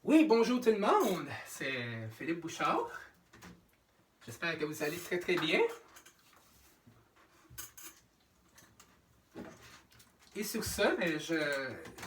Oui, bonjour tout le monde, c'est Philippe Bouchard. J'espère que vous allez très très bien. Et sur ça,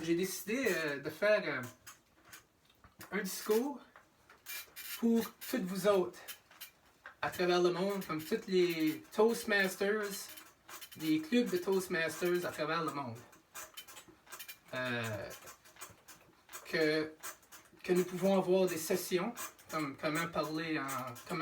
j'ai décidé de faire un discours pour toutes vous autres à travers le monde, comme tous les Toastmasters, les clubs de Toastmasters à travers le monde. Que nous pouvons avoir des sessions, comme comment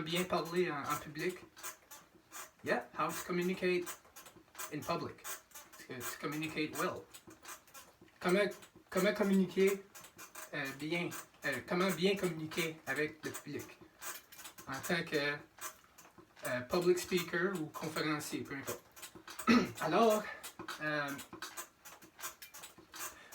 bien parler en public. Yeah, how to communicate in public. To communicate well. Comment communiquer bien. Comment bien communiquer avec le public. En tant que public speaker ou conférencier, peu importe. Alors,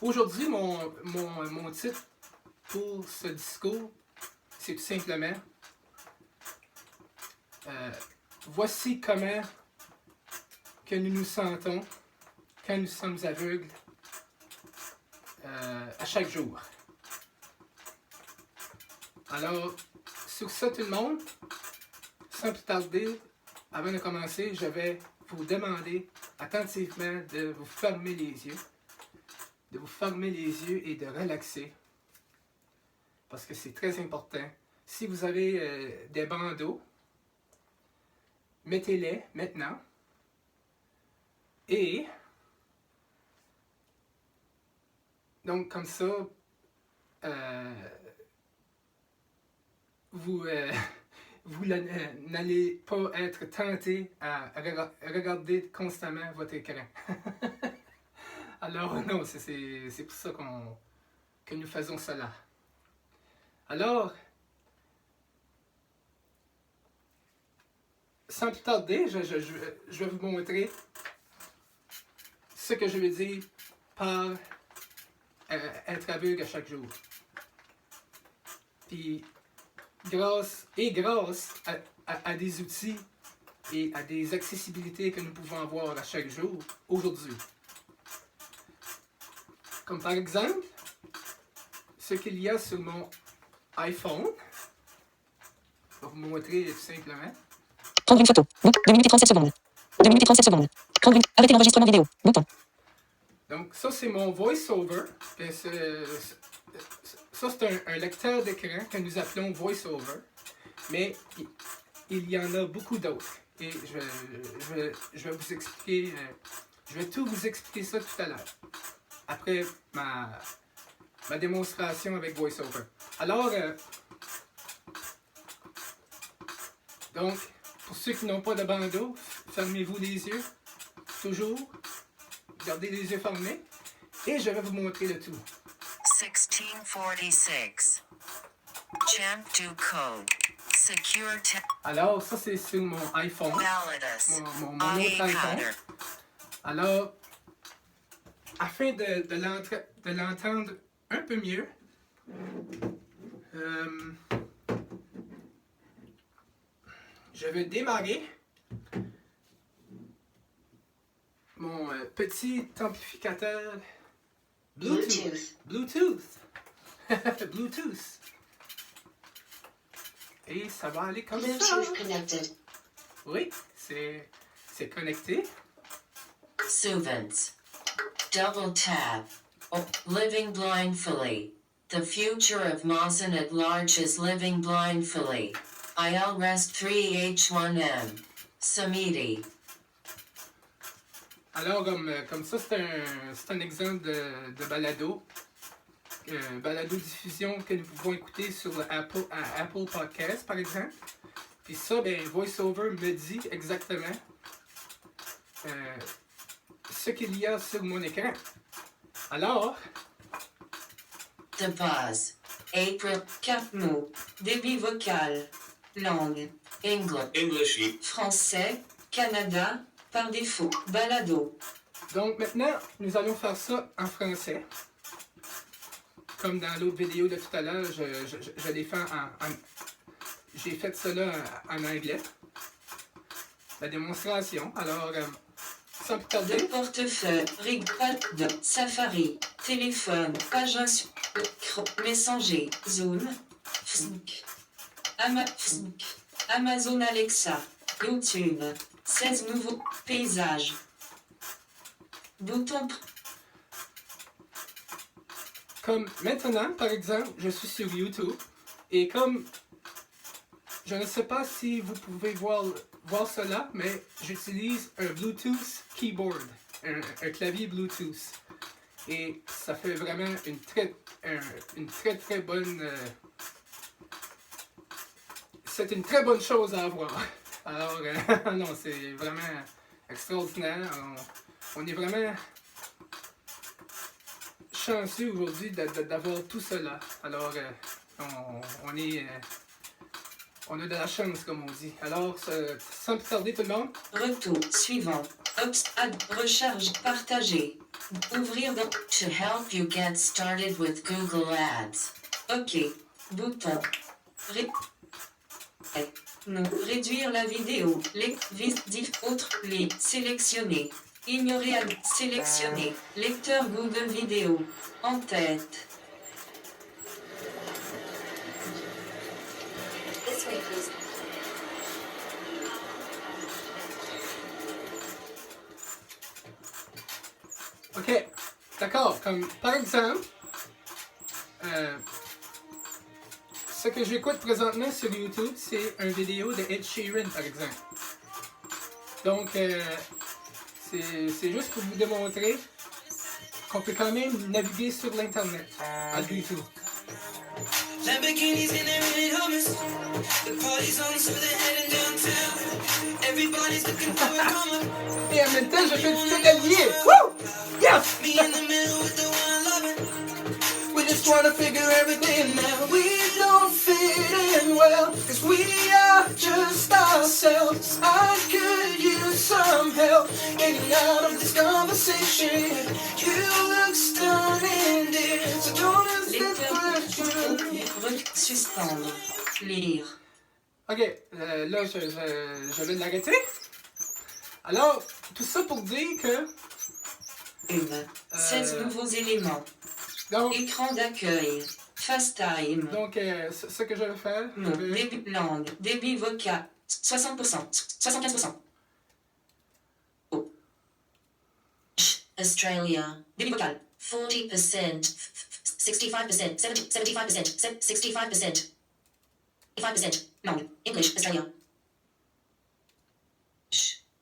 aujourd'hui, mon titre pour ce discours, c'est tout simplement voici comment que nous nous sentons quand nous sommes aveugles à chaque jour. Alors, sur ça tout le monde, sans plus tarder, avant de commencer, je vais vous demander attentivement de vous fermer les yeux. De vous fermer les yeux et de relaxer. Parce que c'est très important. Si vous avez des bandeaux, mettez-les maintenant. Et donc comme ça, vous n'allez pas être tenté à regarder constamment votre écran. Alors non, c'est pour ça que nous faisons cela. Alors, sans plus tarder, je vais vous montrer ce que je veux dire par être aveugle à chaque jour. Puis, grâce à des outils et à des accessibilités que nous pouvons avoir à chaque jour, aujourd'hui. Comme par exemple, ce qu'il y a sur mon iPhone. Je vais vous montrer tout simplement. Prendre une photo. 2 minutes et 37 secondes. 2 minutes et 37 secondes. Prendre une... Arrêter l'enregistrement vidéo. Bouton. Donc ça, c'est mon VoiceOver. Ça, c'est un lecteur d'écran que nous appelons VoiceOver. Mais il y en a beaucoup d'autres. Et je vais vous expliquer... je vais tout vous expliquer ça tout à l'heure. Après ma démonstration avec VoiceOver. Alors, donc, pour ceux qui n'ont pas de bandeau, fermez-vous les yeux, toujours, gardez les yeux fermés, et je vais vous montrer le tout. 1646. Champ 2 code. Secure Alors, ça c'est sur mon iPhone, mon autre iPhone. Alors, afin de l'entendre un peu mieux, je vais démarrer mon petit amplificateur Bluetooth. Bluetooth. Et ça va aller comme ça. connected. Oui, c'est connecté. Suvance. Double tap. Oh, living blindfully. The future of Mosin at large is living blindfully. IL Rest 3H1M. Samiti. Alors, comme ça, c'est un exemple de balado. Balado-diffusion que nous pouvons écouter sur Apple Podcast, par exemple. Puis ça, ben, VoiceOver me dit exactement ce qu'il y a sur mon écran. Alors... De base. April. Cap mot. Débit vocal. Langue. English. Français. Canada. Par défaut. Balado. Donc maintenant, nous allons faire ça en français. Comme dans l'autre vidéo de tout à l'heure, je l'ai fait j'ai fait cela en anglais. La démonstration. Alors, sans plus tarder. Portefeuille, rig, de Safari, téléphone, page 1, Messenger. Zoom. Facebook. Facebook. Amazon Alexa. YouTube. 16 nouveaux paysages. Bouton. Comme maintenant, par exemple, je suis sur YouTube et comme je ne sais pas si vous pouvez voir cela, mais j'utilise un Bluetooth keyboard, un clavier Bluetooth. Et ça fait vraiment une très bonne... c'est une très bonne chose à avoir. Alors, non, c'est vraiment extraordinaire. On est vraiment chanceux aujourd'hui d'avoir tout cela. Alors, on a de la chance, comme on dit. Alors, sans plus tarder, tout le monde. Retour suivant. Recharge partagée. Ouvrir dans To help you get started with Google Ads. OK. Bouton. Non. Réduire la vidéo. Les autres. Les. Sélectionner. Ignorer. Sélectionner. Lecteur Google Vidéo. En tête. This way, please. OK. D'accord. Comme, par exemple, ce que j'écoute présentement sur YouTube, c'est une vidéo de Ed Sheeran, par exemple. Donc, c'est juste pour vous démontrer qu'on peut quand même naviguer sur l'Internet, malgré tout. Lamborghinis in their rented Hummers. The party's on, so they're heading downtown. Everybody's looking for a comer. Et en même temps, je fais du pédalier. Woo! Yes! Me in the middle with the one loving. We just trying to figure everything out. We don't fit in well, cause we are just ourselves. I could use some help getting out of this conversation. You look stunning, dear, so don't hesitate to question. Suspendre. Lire. OK, là, je vais l'arrêter. Alors, tout ça pour dire que... 16 nouveaux éléments. Donc, Écran d'accueil. FaceTime. ce que je vais faire... je Non. vais- Débit langue. Débit vocal. 60%. 75%. Australia. Débit vocal. 40%. 65%. 75%. 65%. 5%. Langue. English. Australia.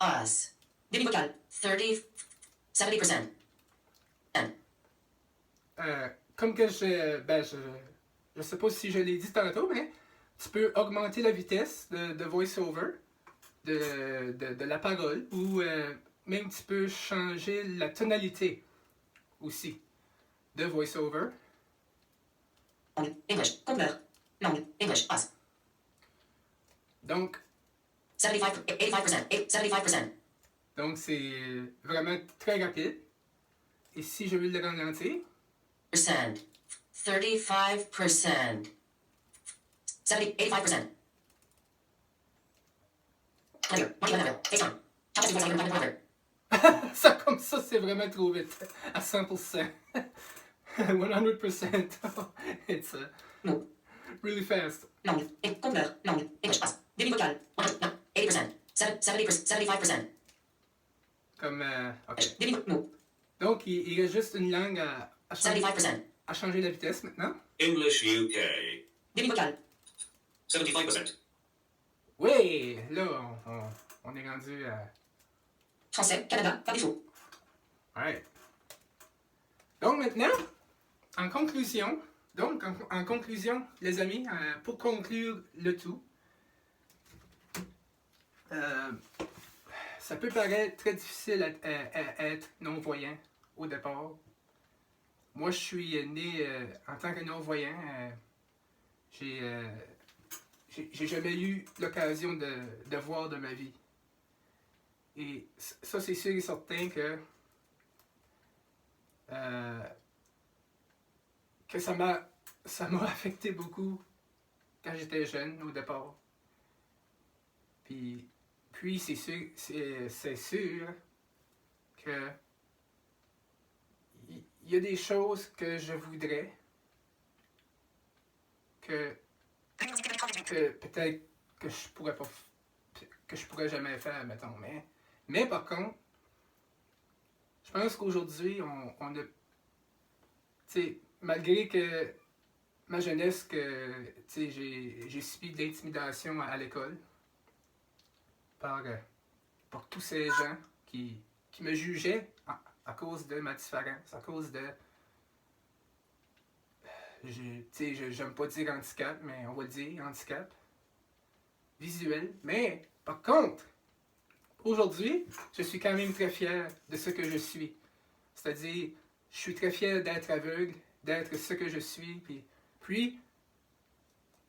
Us. Débit vocal. 30. 70%. Comme que je sais pas si je l'ai dit tantôt, mais tu peux augmenter la vitesse de voice-over, de la parole, ou même tu peux changer la tonalité aussi de voice-over. Langue. English. Conteneur. Langue. English. Us. Donc, 75%. 75%. donc c'est vraiment très rapide. Et si je veux le ralentir, 35%. 85%. Clear. Money level. FaceTime. Top 2%. ça comme ça, c'est vraiment trop vite. À 100%. 100%. It's Non. really fast. Langue. Conteneur. Langue. English. Us. Débit vocal. 80%. 70%. 75%. Comme, OK. Débit non. Donc, il reste juste une langue à changer, 75%. à changer la vitesse maintenant. English UK. Débit vocal. 75%. Oui, là, on est rendu à... Français. Canada. Par défaut. Ouais. Donc maintenant, en conclusion, les amis, pour conclure le tout, ça peut paraître très difficile à être non-voyant au départ. Moi, je suis né en tant que non-voyant. J'ai jamais eu l'occasion de voir de ma vie. Et ça, c'est sûr et certain que ça m'a affecté beaucoup quand j'étais jeune au départ. Puis c'est sûr que il y a des choses que je voudrais que peut-être que je pourrais pas que je pourrais jamais faire, mettons. Mais par contre, je pense qu'aujourd'hui, on a, tu sais, malgré que ma jeunesse, que tu sais, j'ai subi de l'intimidation à l'école par tous ces gens qui me jugeaient à cause de ma différence, à cause de, tu sais, j'aime pas dire handicap, mais on va le dire, handicap visuel. Mais par contre, aujourd'hui, je suis quand même très fier de ce que je suis. C'est-à-dire, je suis très fier d'être aveugle, d'être ce que je suis. Puis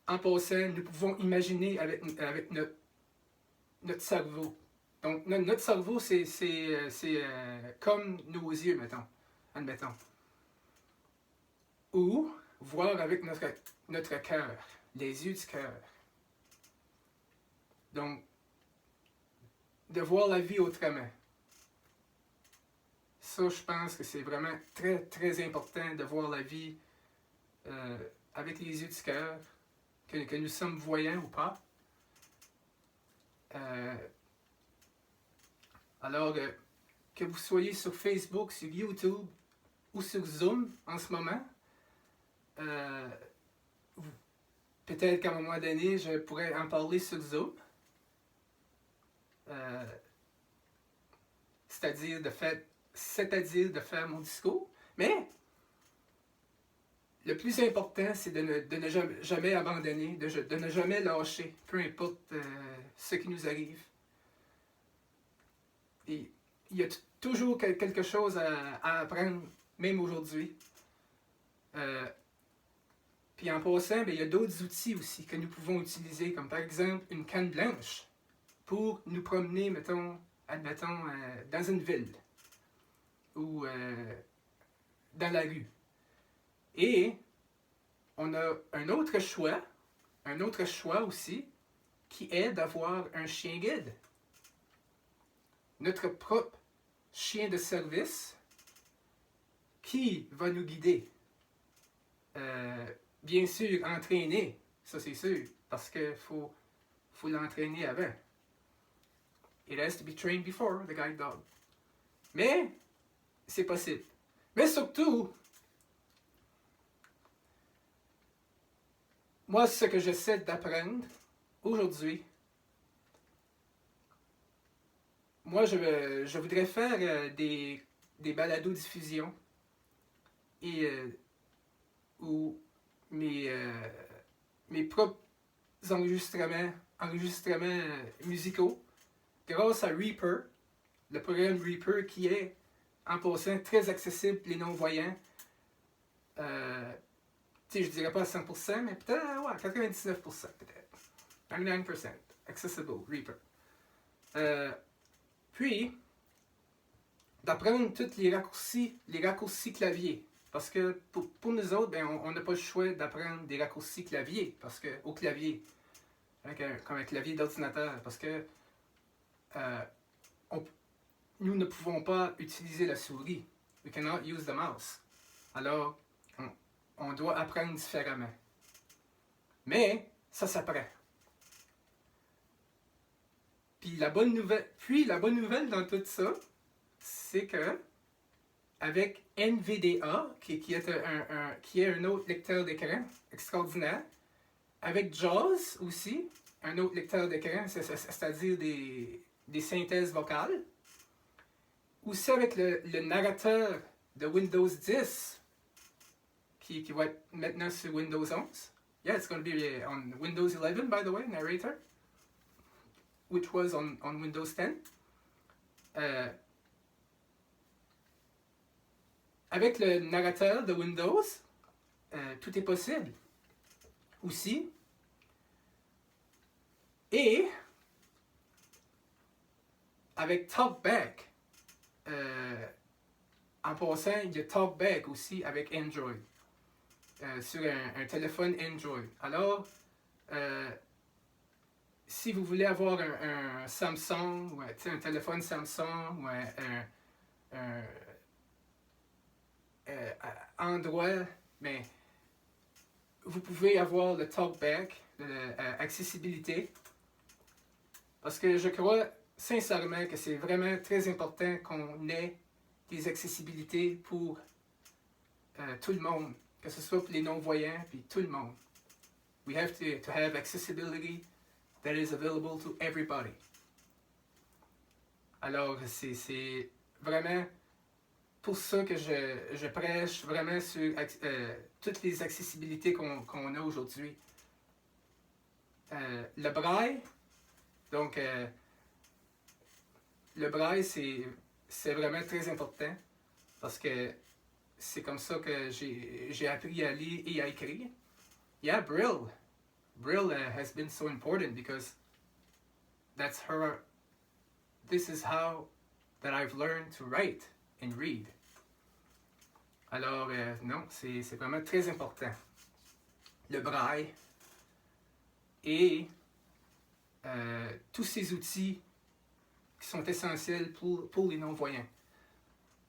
en passant, nous pouvons imaginer avec notre cerveau. Donc, notre cerveau, c'est comme nos yeux, admettons. Ou voir avec notre cœur, les yeux du cœur. Donc, de voir la vie autrement. Ça, je pense que c'est vraiment très, très important de voir la vie avec les yeux du cœur, que nous sommes voyants ou pas. Alors, que vous soyez sur Facebook, sur YouTube ou sur Zoom en ce moment, peut-être qu'à un moment donné, je pourrais en parler sur Zoom. C'est-à-dire de faire mon discours. Mais le plus important, c'est de ne jamais abandonner, de ne jamais lâcher, peu importe ce qui nous arrive. Et il y a toujours quelque chose à apprendre, même aujourd'hui. Puis en passant, il y a d'autres outils aussi que nous pouvons utiliser, comme par exemple une canne blanche pour nous promener, admettons, dans une ville ou dans la rue. Et on a un autre choix aussi, qui est d'avoir un chien guide. Notre propre chien de service qui va nous guider. Bien sûr, entraîner, ça c'est sûr, parce qu'il faut l'entraîner avant. It has to be trained before the guide dog. Mais, c'est possible. Mais surtout, moi, ce que j'essaie d'apprendre aujourd'hui, moi, je voudrais faire des balados-diffusions et ou mes propres enregistrements musicaux grâce à Reaper, le programme Reaper qui est, en passant, très accessible pour les non-voyants. Je dirais pas à 100%, mais peut-être à 99% peut-être. 99% accessible, Reaper. Puis, d'apprendre tous les raccourcis clavier. Parce que pour nous autres, on n'a pas le choix d'apprendre des raccourcis clavier, au clavier, comme un clavier d'ordinateur, parce que nous ne pouvons pas utiliser la souris. We cannot use the mouse. Alors, on doit apprendre différemment. Mais, ça s'apprend. Puis la bonne nouvelle dans tout ça, c'est que avec NVDA, qui est un autre lecteur d'écran extraordinaire, avec JAWS aussi, un autre lecteur d'écran, c'est-à-dire des synthèses vocales, aussi avec le narrateur de Windows 10, qui va être maintenant sur Windows 11. Yeah, it's going to be on Windows 11, by the way, narrator, which was on Windows 10. Avec le narrateur de Windows, tout est possible aussi. Et avec TalkBack, en passant, il y a TalkBack aussi avec Android, sur un téléphone Android. Alors, si vous voulez avoir un Samsung, ou un téléphone Samsung, ou un Android, mais vous pouvez avoir le talkback, l'accessibilité. Parce que je crois sincèrement que c'est vraiment très important qu'on ait des accessibilités pour tout le monde, que ce soit pour les non-voyants puis tout le monde. We have to have accessibility that is available to everybody. Alors, c'est vraiment pour ça que je prêche vraiment sur toutes les accessibilités qu'on a aujourd'hui. Le braille, donc le braille, c'est vraiment très important parce que c'est comme ça que j'ai appris à lire et à écrire. Yeah, Braille. Braille has been so important because this is how that I've learned to write and read. Alors, non, c'est vraiment très important. Le braille et tous ces outils qui sont essentiels pour les non-voyants.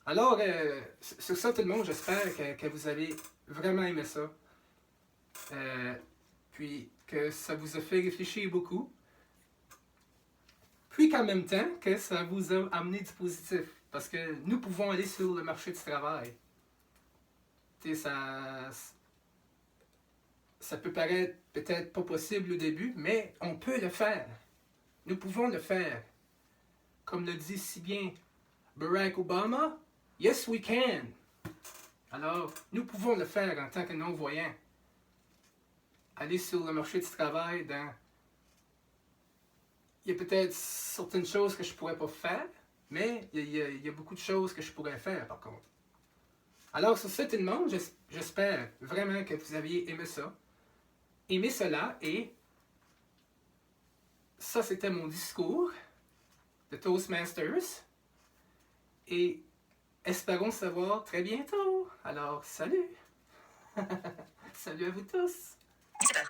Alors, sur ça, tout le monde, j'espère que vous avez vraiment aimé ça. Puis que ça vous a fait réfléchir beaucoup. Puis qu'en même temps, que ça vous a amené du positif. Parce que nous pouvons aller sur le marché du travail. Tu sais, ça peut paraître peut-être pas possible au début, mais on peut le faire. Nous pouvons le faire. Comme le dit si bien Barack Obama, yes we can. Alors, nous pouvons le faire en tant que non-voyants. Aller sur le marché du travail il y a peut-être certaines choses que je ne pourrais pas faire, mais il y a beaucoup de choses que je pourrais faire par contre. Alors sur ce tout le monde, j'espère vraiment que vous aviez aimé ça. Aimé cela et ça c'était mon discours de Toastmasters. Et espérons se voir très bientôt. Alors salut! Salut à vous tous! 17h.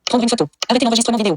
Prendre une photo. Arrêter l'enregistrement vidéo.